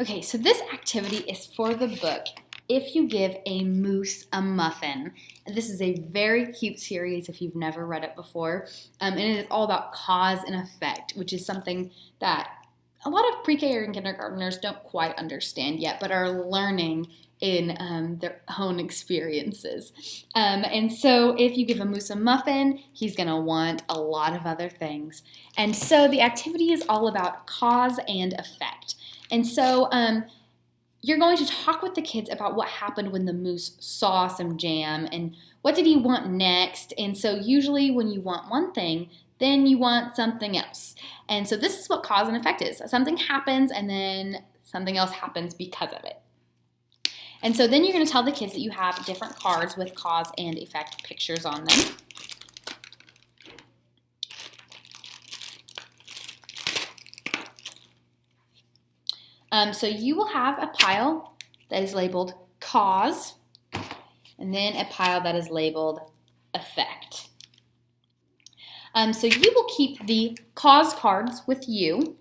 Okay, so this activity is for the book If You Give a Moose a Muffin. And this is a very cute series if you've never read it before. And it is all about cause and effect, which is something that a lot of pre-K and kindergartners don't quite understand yet, but are learning in their own experiences. And so if you give a moose a muffin, he's going to want a lot of other things. And so the activity is all about cause and effect. And so you're going to talk with the kids about what happened when the moose saw some jam and what did he want next. And so usually when you want one thing, then you want something else. And so this is what cause and effect is. Something happens and then something else happens because of it. And so then you're going to tell the kids that you have different cards with cause and effect pictures on them. So you will have a pile that is labeled cause, and then a pile that is labeled effect. So you will keep the cause cards with you,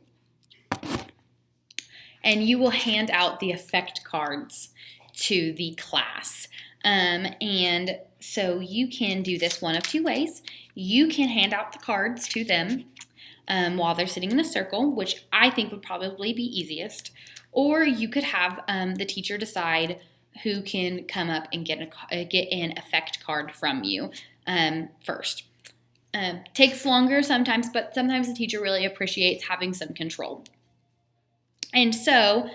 and you will hand out the effect cards to the class. And so you can do this one of two ways. You can hand out the cards to them while they're sitting in a circle, which I think would probably be easiest. Or you could have the teacher decide who can come up and get an effect card from you first. Takes longer sometimes, but sometimes the teacher really appreciates having some control. And so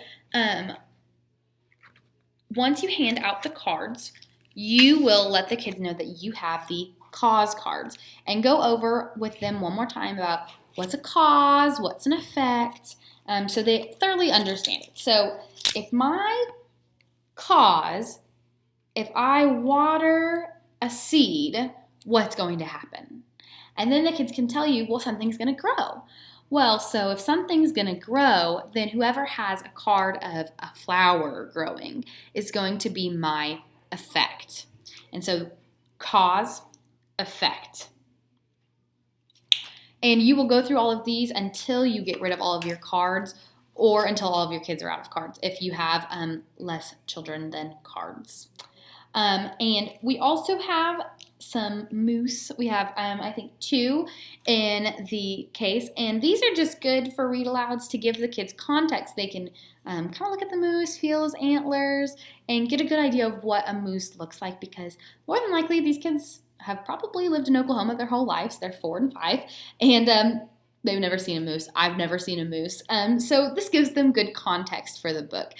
once you hand out the cards, you will let the kids know that you have the cause cards and go over with them one more time about what's a cause, what's an effect, so they thoroughly understand it. So if my cause, if I water a seed, what's going to happen? And then the kids can tell you, well, something's going to grow. Well, so if something's going to grow, then whoever has a card of a flower growing is going to be my effect. And so cause, effect. And you will go through all of these until you get rid of all of your cards or until all of your kids are out of cards if you have less children than cards. And we also have some moose. We have, I think, 2 in the case. And these are just good for read-alouds to give the kids context. They can kind of look at the moose, feel his antlers, and get a good idea of what a moose looks like because more than likely these kids have probably lived in Oklahoma their whole lives. They're 4 and 5. And they've never seen a moose. I've never seen a moose. So this gives them good context for the book.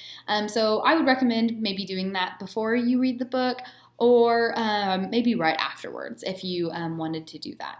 So I would recommend maybe doing that before you read the book or maybe right afterwards if you wanted to do that.